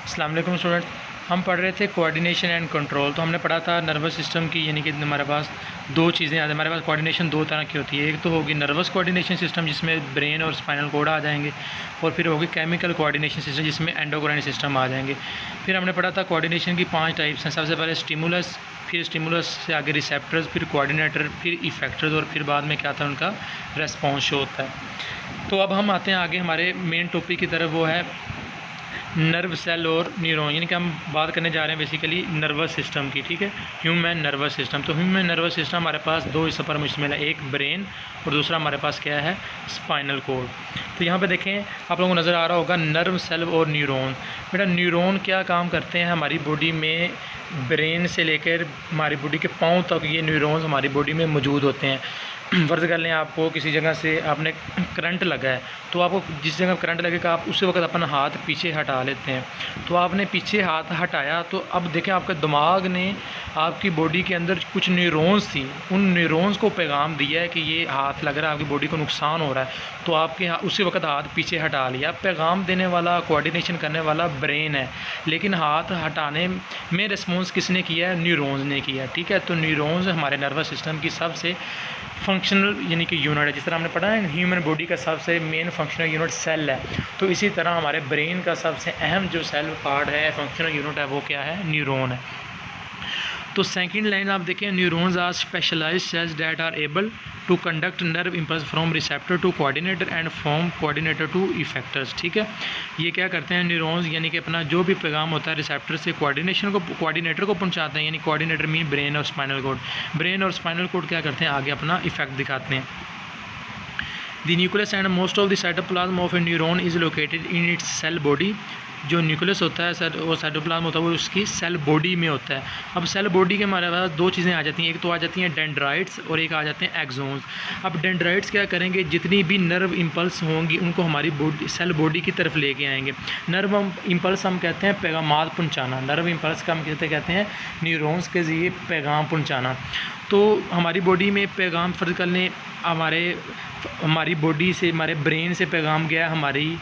अस्सलाम वालेकुम स्टूडेंट। हम पढ़ रहे थे कोऑर्डिनेशन एंड कंट्रोल। तो हमने पढ़ा था नर्वस सिस्टम की, यानी कि हमारे पास दो चीज़ें आती हैं। हमारे पास कोऑर्डिनेशन दो तरह की होती है। एक तो होगी नर्वस कोऑर्डिनेशन सिस्टम जिसमें ब्रेन और स्पाइनल कोड आ जाएंगे, और फिर होगी केमिकल कोऑर्डिनेशन सिस्टम जिसमें एंडोक्राइन सिस्टम आ जाएंगे। फिर हमने पढ़ा था कोऑर्डिनेशन की 5 टाइप्स हैं। सबसे पहले स्टिमुलस, फिर स्टिमुलस से आगे रिसेप्टर्स, फिर कोऑर्डिनेटर, फिर इफेक्टर्स, और फिर बाद में क्या था उनका रेस्पॉन्स शो होता है। तो अब हम आते हैं आगे हमारे मेन टॉपिक की तरफ, वो है नर्व सेल और न्यूरॉन, यानी कि हम बात करने जा रहे हैं बेसिकली नर्वस सिस्टम की। ठीक है, ह्यूमन नर्वस सिस्टम। तो ह्यूमन नर्वस सिस्टम हमारे पास दो हिस्सों पर मुश्तमिल है, एक ब्रेन और दूसरा हमारे पास क्या है, स्पाइनल कोड। तो यहाँ पे देखें, आप लोगों को नज़र आ रहा होगा नर्व सेल और न्यूरॉन। बेटा न्यूरॉन क्या काम करते हैं हमारी बॉडी में, ब्रेन से लेकर हमारी बॉडी के पाँव तक ये न्यूरॉन्स हमारी बॉडी में मौजूद होते हैं। फ़र्ज़ कर लें आपको किसी जगह से आपने करंट लगा है, तो आपको जिस जगह करंट लगेगा आप उसी वक्त अपना हाथ पीछे हटा लेते हैं। तो आपने पीछे हाथ हटाया, तो अब देखें आपके दिमाग ने आपकी बॉडी के अंदर कुछ न्यूरॉन्स थी, उन न्यूरॉन्स को पैगाम दिया है कि ये हाथ लग रहा है, आपकी बॉडी को नुकसान हो रहा है, तो आपके उसी वक्त हाथ पीछे हटा लिया। पैगाम देने वाला, कोऑर्डिनेशन करने वाला ब्रेन है, लेकिन हाथ हटाने में रिस्पॉन्स किसने किया है, न्यूरॉन्स ने किया। ठीक है, तो न्यूरॉन्स हमारे नर्वस सिस्टम की सबसे फंक्शनल यानी कि यूनिट है। जिस तरह हमने पढ़ा है ह्यूमन बॉडी का सबसे मेन फंक्शनल यूनिट सेल है, तो इसी तरह हमारे ब्रेन का सबसे अहम जो सेल पार्ट है, फंक्शनल यूनिट है, वो क्या है, न्यूरॉन है। तो सेकंड लाइन आप देखें, neurons are specialised cells that are able to conduct nerve impulse from receptor to coordinator and from coordinator to effectors. ठीक है, ये क्या करते हैं न्यूरॉन्स, यानी कि अपना जो भी पैगाम होता है रिसेप्टर से कोऑर्डिनेटर को पहुंचाते हैं, यानी कोऑर्डिनेटर मीन ब्रेन और स्पाइनल कोड। ब्रेन और स्पाइनल कोड क्या करते हैं, आगे अपना इफेक्ट दिखाते हैं। The nucleus and most of the cytoplasm of a neuron is located in its cell body. जो न्यूक्लियस होता है सर, वो साइटोप्लाज्म होता है, वो उसकी सेल बॉडी में होता है। अब सेल बॉडी के हमारे पास दो चीज़ें आ जाती हैं, एक तो आ जाती हैं डेंड्राइट्स और एक आ जाते हैं एक्सोन्स। अब डेंड्राइट्स क्या करेंगे, जितनी भी नर्व इम्पल्स होंगी उनको हमारी बॉडी सेल बॉडी की तरफ लेके आएंगे। नर्व इम्पल्स हम कहते हैं पैगामात पहुँचाना, नर्व इम्पल्स का हम कहते हैं न्यूरॉन्स के ज़रिए पैगाम पहुँचाना। तो हमारी बॉडी में पैगाम फ़र्ज़ कर लें, हमारी बॉडी से, हमारे ब्रेन से पैगाम गया हमारी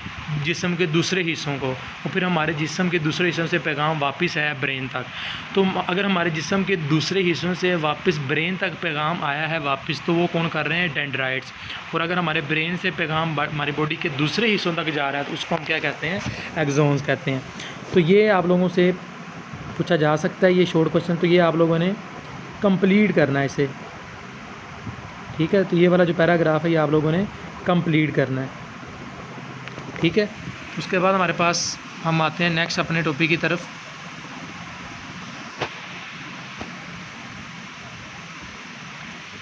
जिस्म के दूसरे हिस्सों को, और फिर हमारे जिस्म के दूसरे हिस्सों से पैगाम वापस आया ब्रेन तक। तो अगर हमारे जिस्म के दूसरे हिस्सों से वापस ब्रेन तक पैगाम आया है वापस, तो वो कौन कर रहे हैं, डेंड्राइट्स। और अगर हमारे ब्रेन से पैगाम हमारी बॉडी के दूसरे हिस्सों तक जा रहा है, तो उसको हम क्या कहते हैं, एक्सोन्स कहते हैं। तो ये आप लोगों से पूछा जा सकता है, ये शॉर्ट क्वेश्चन, तो ये आप लोगों ने कंप्लीट करना है इसे। ठीक है, तो ये वाला जो पैराग्राफ है ये आप लोगों ने कंप्लीट करना है। ठीक है, उसके बाद हमारे पास हम आते हैं नेक्स्ट अपने टॉपिक की तरफ।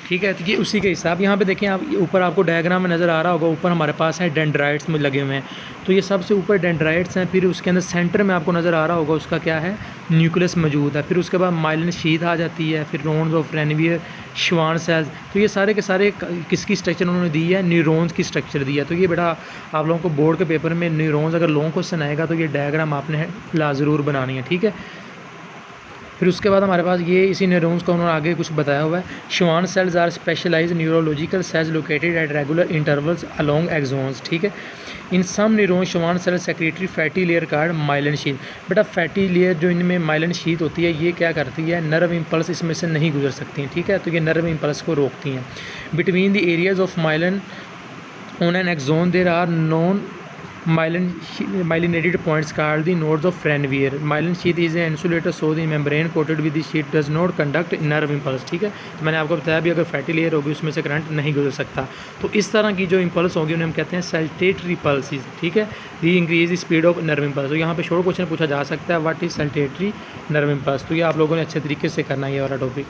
ठीक है, तो ये उसी के हिसाब, यहाँ पे देखें आप, ऊपर आपको डायग्राम में नज़र आ रहा होगा, ऊपर हमारे पास है डेंड्राइट्स में लगे हुए हैं। तो ये सबसे ऊपर डेंड्राइट्स हैं, फिर उसके अंदर सेंटर में आपको नज़र आ रहा होगा उसका क्या है, न्यूक्लियस मौजूद है। फिर उसके बाद माइलिन शीथ आ जाती है, फिर roans of Ranvier, Schwann cells. तो ये सारे के सारे किसकी स्ट्रक्चर उन्होंने दी है, न्यूरॉन्स की स्ट्रक्चर दी है। तो ये बेटा आप लोगों को बोर्ड के पेपर में न्यूरॉन्स अगर लॉन्ग क्वेश्चन आएगा तो ये डायग्राम आपने ज़रूर बनानी है। ठीक है, फिर उसके बाद हमारे पास ये इसी न्यूरॉन्स का उन्होंने आगे कुछ बताया हुआ है। Schwann cells are specialized neurological cells located at regular intervals along axons. ठीक है, in some neuron Schwann cell secretary fatty layer called myelin sheath. बेटा फैटी लेयर जो इनमें माइलिन शीथ होती है, ये क्या करती है, नर्व इम्पल्स इसमें से नहीं गुजर सकती हैं। ठीक है, तो ये नर्व इम्पल्स को रोकती हैं। Between the areas of myelin on an axon there are non myelinated points called the nodes of Frenvier. Myelin sheath is an insulator so the membrane coated with the sheath does not conduct nerve impulse. ठीक है, तो मैंने आपको बताया भी अगर fatty layer होगी उसमें से करंट नहीं गुजर सकता। तो इस तरह की जो इम्पल्स होगी उन्हें हम कहते हैं सल्टेटरी पल्सेस। ठीक है, the increase speed of nerve impulse. तो यहाँ पे शॉर्ट क्वेश्चन पूछा जा सकता है, what is saltatory nerve impulse. तो ये आप लोगों ने अच्छे तरीके से करना है ये वाला टॉपिक।